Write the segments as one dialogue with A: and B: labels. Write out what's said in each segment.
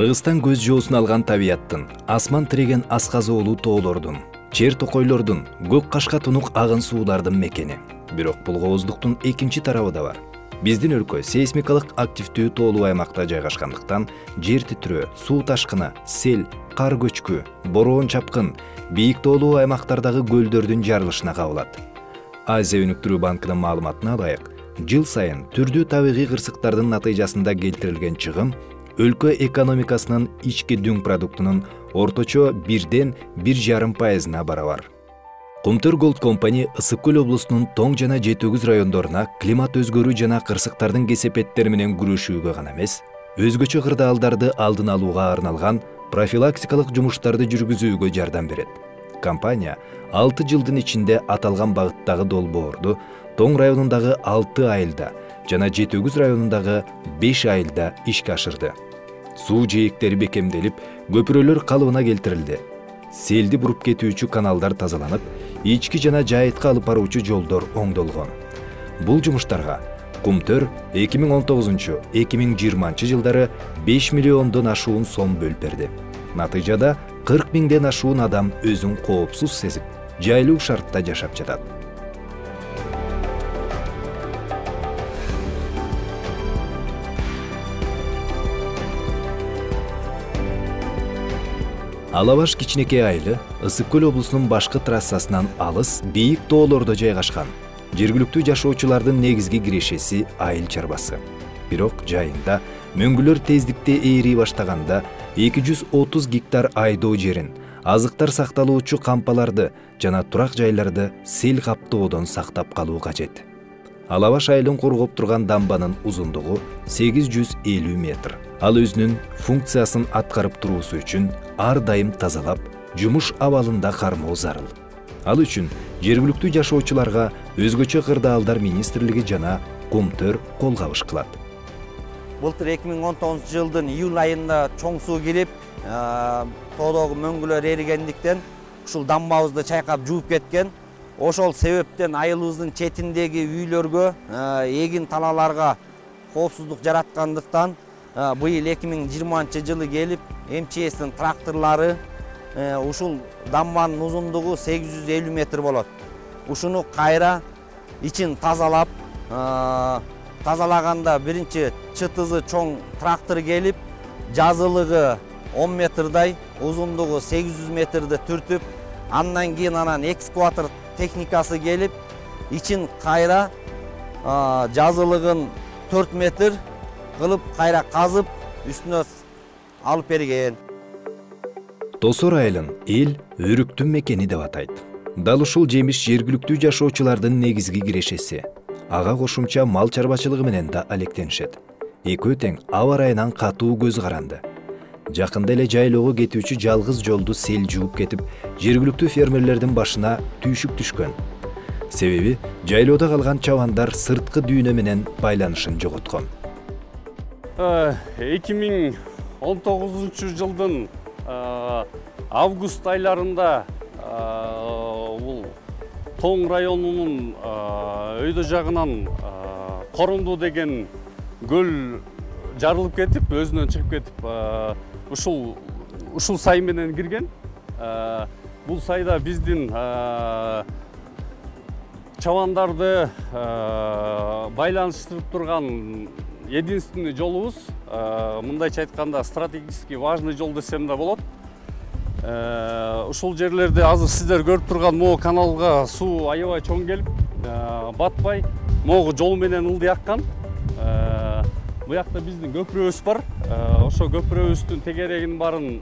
A: Кыргызстан көз жоосун алган табияттын, асман тиреген асказоолуу тоолордун, чер токойлордун, көк кашка тунук агын суулардын мекени. Бирок бул кооздуктун экинчи тарабы да бар. Биздин өлкө сейсмикалык активдүү тоолуу аймакта жайгашкандыктан жер титирөө, суу ташкыны, сел, кар көчкү, бороон чапкын, бийик тоолуу аймактардагы көлдөрдүн жарылышына кабылат. Азия өнүктүрүү банкынын маалыматына ылайык, жыл сайын түрдүү табигый кырсыктардын натыйжасында келтирилген чыгым өлкө экономикасынын ички дүң продуктунун орточо 1–1,5%-на барабар. Кумтөр Gold Company Ысык Көл облусунун Тоң жана Жетөгүз райондоруна климат өзгөрүү жана кырсыктардын кесепеттери менен күрөшүүгө гана эмес, өзгөчө кырдаалдарды алдын алууга арналган профилактикалык жумуштарды жүргүзүүгө жардам берет. Компания 6 жылдын ичинде аталган багыттагы долбоорду Тоң районундагы 6 айылда жана Жетөгүз районундагы 5 айылда ишке ашырды. Суу жээктери бекемделип, көпүрөлөр калыбына келтирилди. Селди буруп кетүүчү каналдар тазаланып, ички жана жайытка алып баруучу жолдор оңдолгон. Бул жумуштарга Кумтөр 2019–2020 жылдары 5 миллиондон ашуун сом бөлүп берди. Натыйжада 40 миңден ашуун адам өзүн коопсуз сезип, жайлуу шартта жашап жатат. Алабаш кичинекей айылы Ысык Көл облусунун башкы трассасынан алыс бийик тоолордо жайгашкан. Жергиликтүү жашоочулардын негизги кирешеси айыл чарбасы. Бирок жайында мөңгүлөр тездикте ээри баштаганда 230 гектар айдоо жерин, азыктар сакталуучу кампаларды жана турак жайларды сел каптоодон сактап калуу кажет. Алабаш айылын коргоп турган дамбанын узундугу 850 метр. Ал өзүнүн функциясын аткарып туруусу үчүн ар дайым тазалап, жумуш абалында кармоо зарыл. Ал үчүн жергиликтүү жашоочуларга өзгөчө кырдаалдар министрлиги жана Кумтөр кол кабыш кылат.
B: Былтыр 2019 жылдын июль айында чоң суу кирип, тоодогу мөңгүлөр эригендиктен ушул дамбабызды чайкап жууп кеткен. Ошол себептен айылыбыздын четиндеги үйлөргө, эгин талааларга коопсуздук жараткандыктан быйыл 2020 жылы келип, МЧС'тин тракторлары ушул дамбанын узундугу 850 метр болот. Ушуну кайра ичин тазалап, тазалаганда биринчи чытызы чоң трактор келип, жазылыгы 10 метрдай, узундугу 800 метрди түртүп, андан кийин анан экскаватор техникасы келип, ичин кайра жазылыгын 4 метр кылып кайра казып, үстүнө алып берген.
A: Тосор айылын эл өрүктүн мекени деп атайт. Дал ушул жемиш жергиликтүү жашоочулардын негизги кирешеси. Ага кошумча мал чарбачылыгы менен да алектенишет. Экөө тең аба ырайынан катуу көз каранды. Жакында эле жайлоого кетүүчү жалгыз жолду сел жууп кетип, жергиликтүү фермерлердин башына түйшүк түшкөн. Себеби жайлоодо калган чабандар сырткы дүйнө менен байланышын жоготкон.
C: 2019 жылдын август айларында бул Тоң районунун өйдө жагынан Коронду деген көл жарылып кетип, өзүнөн чыгып кетип, ушул сай менен кирген. Бул сайда биздин чабандарды байланыштырып турган единственный жолубуз, мындайча айтканда стратегически важный жол десем да болот. Ушул жерлерде азыр сиздер көрүп турган могу каналга суу аябай чоң келип, батпай, могу жол менен ылдый аккан. Буякта биздин көпүрөбүз бар. Ошо көпүрөбүздүн тегерегинин баарын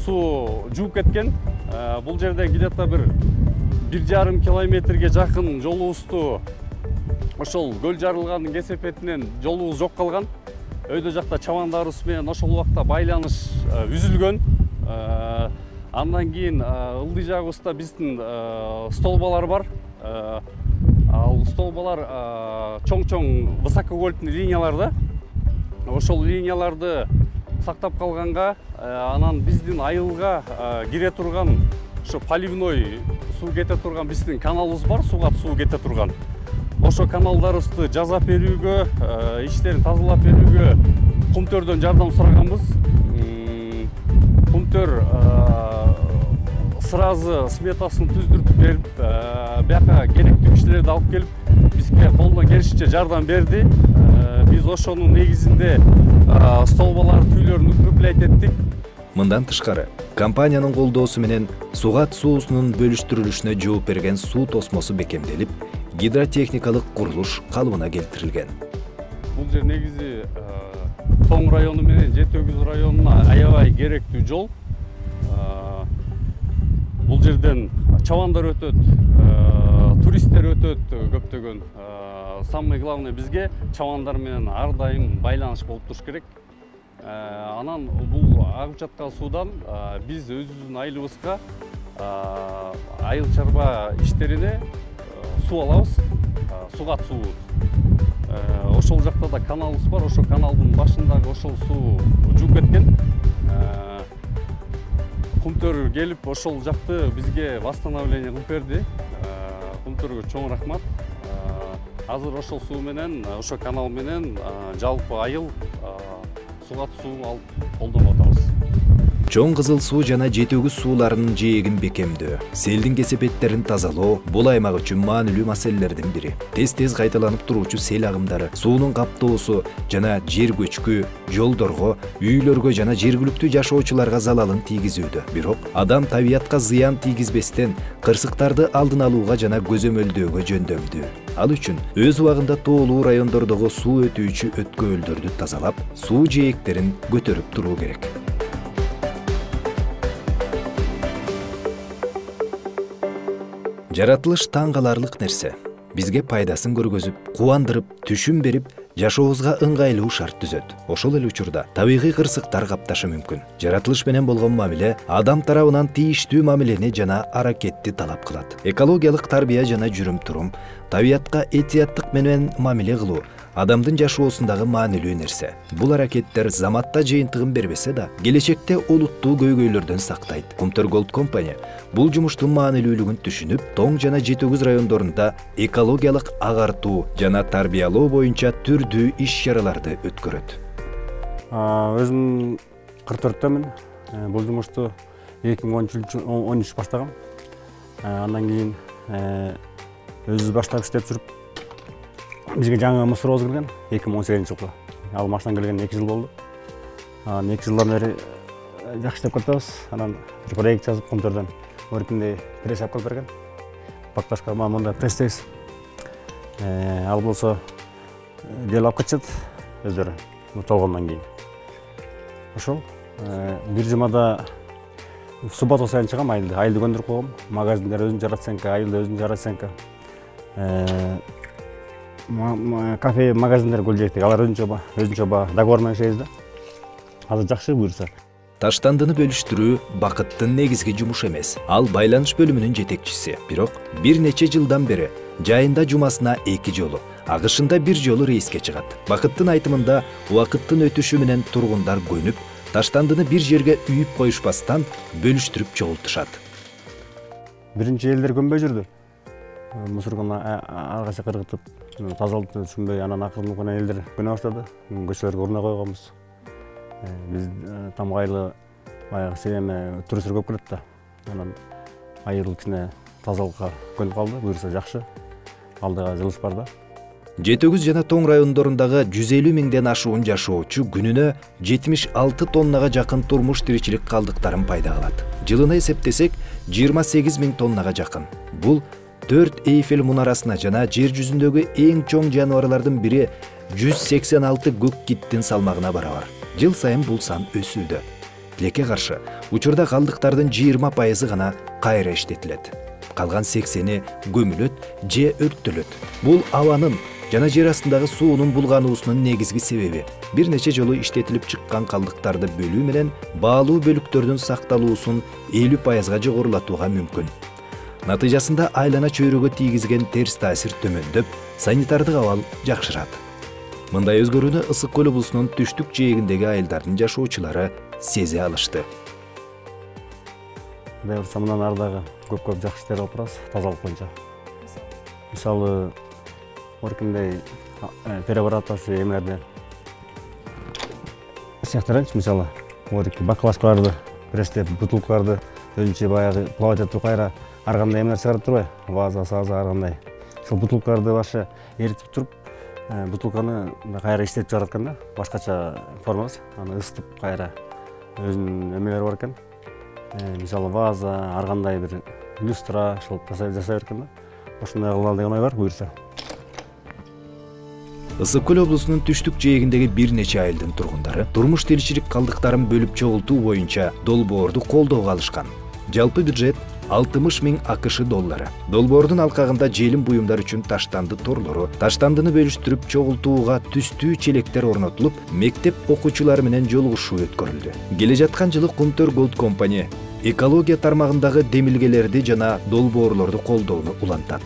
C: суу жууп кеткен. Бул жерден где-то бир 1,5 километрге жакын жолубузду ошол көл жарылгандын кесепетинен жолубуз жок калган. Өйдө жакта чабандарыбыз менен ошол убакта байланыш үзүлгөн. Андан кийин ылдый жагыбызда биздин столбалар бар. Ал столбалар чоң-чоң высоковольтный линияларда. Ошол линияларды сактап калганга, анан биздин айылга кире турган ошо поливной суу кете турган биздин каналыбыз бар, сууга суу кете турган. Ошо каналдарыбызды жазап берүүгө, иштерин тазалап берүүгө Кумтөрдөн жардам сураганбыз. күмтөр сразу сметасын түздүртүп берип, бияка керектүү кишилерди алып келип, бизге колунан келишинче жардам берди. Биз ошонун негизинде столбалар түүлөрүн укреплять эттик.
A: Мындан тышкары, компаниянын колдоосу менен сугат суусунун бөлүштүрүлүшүнө жооп берген суу тосмосу бекемделип, гидротехникалык курулуш калыбына келтирилген.
C: Бул жер негизи Тоң району менен Жети-Өгүз районуна аябай керектүү жол. Бул жерден чабандар өтөт, туристтер өтөт көптөгөн. Самый главный бизге чабандар менен ар дайым байланыш болуп туруш керек. Анан бул агып жаткан суудан биз өзүбүздүн айылыбызга айыл чарба иштерине суу алабыз, сугат суу. Ошол жакта да каналыбыз бар, ошол каналдын башындагы ошол суу жууп кеткен. Кумтөр келип ошол жакты бизге восстановление кылып берди. Кумтөргө чоң рахмат. Азыр ошол суу менен, ошол канал менен жалпы айыл сугат суу алып колдонуп атабыз.
A: Чоң кызыл суу жана Жети-Өгүз сууларынын жээгин бекемдөө, селдин кесепеттерин тазалоо бул аймак үчүн маанилүү маселелердин бири. Тез кайталанып туруучу сел агымдары, суунун каптоосу жана жер көчкү жолдорго, үйлөргө жана жергиликтүү жашоочуларга залалын тийгизүүдө. Бирок адам табиятка зыян тийгизбестен кырсыктарды алдын алууга жана көзөмөлдөөгө жөндөмдүү. Ал үчүн өз убагында тоолуу райондордогу суу өтүүчү өткөөлдөрдү тазалап, суу жээктерин көтөрүп туруу керек. Жаратылыш таң каларлык нерсе. Бизге пайдасын көргөзүп, кубандырып, түшүн берип, жашообузга ыңгайлуу шарт түзөт. Ошол эле учурда табигый кырсыктар капташы мүмкүн. Жаратылыш менен болгон мамиле адам тарабынан тийиштүү мамилени жана аракетти талап кылат. Экологиялык тарбия жана жүрүм-турум, табиятка этияттык менен мамиле кылуу адамдын жашоосундагы маанилүү нерсе. Бул аракеттер заматта жыйынтыгын бербесе да, келечекте олуттуу көйгөйлөрдөн сактайт. Кумтөр Gold Company бул жумуштун маанилүүлүгүн түшүнүп, Тоң жана Жети-Өгүз райондорунда экологиялык агартуу жана тарбиялоо боюнча түрдүү иш-чараларды өткөрөт.
D: Өзүм 44-төмүн. Бул жумушту 2013 баштагам. Андан кийин өзүбүз баштап иштеп жүрүп, бизге жаңы мусоровоз келген 2018-жылы. Ал машинадан келген 2 жыл болду. 2 жылдан бери жакшы иштеп калатабыз. Анан бир проект жазып Кумтөрдөн өркүндөй пресс алып келип берген. Бакташка мында пресстейбиз. Ал болсо жел алып кетишет өздөрү толгондон кийин. Ошол бир жумада суббота сайын чыгам айылды көндүрүп коем. Магазиндер өзүнүн жаратсенка, айылда өзүнүн жаратсенка. Кафе, магазиндер көлжектик, алар өзүнчө договор менен иштейбиз да. Азыр жакшы буюрса.
A: Таштандыны бөлүштүрүү бакыттын негизги жумушу эмес. Ал байланыш бөлүмүнүн жетекчиси. Бирок бир нече жылдан бери жайында жумасына 2 жолу, агышында 1 жолу рейске чыгат. Бакыттын айтымында убакыттын өтүшү менен тургундар көнүп, таштандыны бир жерге үйүп коюшпастан бөлүштүрүп чогултушат.
D: Биринчи элдер көнбөй жүрдү. Мусоргону аркача кыргытып, тазалыкты түшүнбөй, анан акырын элдер көнө баштады. Көчөлөргө урна койгонбуз. Биз тамгайлы баягы себеме туристтер көп келет да. Анан айыл кичине тазалыкка көнүп калды. Буюрса жакшы. Алдыга жылыш бар да.
A: Жети-Өгүз жана Тоң райондорундагы 150 миңден ашуун жашоочу күнүнө 76 тоннага жакын турмуш тиричилик калдыктарын пайда кылат. Жылына эсептесек 28 миң тоннага жакын. Бул 4 Эйфель мунарасына жана жер жүзүндөгү эң чоң жаныбарлардын бири 186 көк киттин салмагына барабар. Жыл сайын бул сан өсүүдө. Леке каршы, учурда калдыктардын 20% гана кайра иштетилет. Калган 80-и көмүлөт же өрттөлөт. Бул абанын жана жер астындагы суунун булгануусунун негизги себеби. Бир нече жолу иштетилип чыккан калдыктарды бөлүү менен баалуу бөлүктөрдүн сакталуусун 50%га жогорулатууга мүмкүн. Натыйжасында айлана чөйрөгө тийгизген терс таасир төмөндөп, санитардык абал жакшырат. Мындай өзгөрүүнү Ысык көл облусунун түштүк жээгиндеги айылдардын жашоочулары сезе алышты.
D: Кудай урса мындан ардагы көп жакшы иштер алып барабыз тазалык боюнча. Мисалы, өркүндөй переворотасы эмелерди сыяктырайынчы, мисалы, бакалашкаларды пресстеп бутылкаларды өзүнчө баягы плавать этип кайра ар кандай эмелер чыгарып турбайбы, ваза, саза, ар кандай. Ошол бутылкаларды башы эритип туруп, бутылканы кайра иштеп чыгараткан да, башкача формасы. Аны ысытып кайра өзүнүн эмелери бар экен. Мисалы ваза, ар кандай бир люстра ошол жасай беркен да. Ошондой кылалы деген ой бар, буюрса.
A: Ысык көл облусунун түштүк жээгиндеги бир нече айылдын тургундары турмуш тиричилик калдыктарын бөлүп чогултуу боюнча долбоорду колдоого алышкан. Жалпы бюджет 60 000 АКШ доллары. Долбоордун алкагында желим буюмдар үчүн таштанды торлору, таштандыны бөлүштүрүп чогултууга түстүү челектер орнотулуп, мектеп окуучулары менен жолугушуу өткөрүлдү. Келе жаткан жылы Кумтөр Голд компания экология тармагындагы демилгелерди жана долбоорлорду колдоону улантат.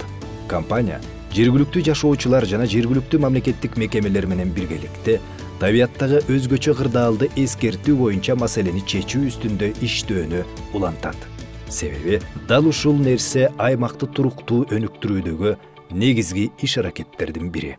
A: Компания жергиликтүү жашоочулар жана жергиликтүү мамлекеттик мекемелер менен биргеликте табияттагы өзгөчө кырдаалды эскертүү боюнча маселени чечүү үстүндө иштөөнү улантат. Себеби дал ушул нерсе аймакты туруктуу өнүктүрүүдөгү негизги иш-аракеттердин бири.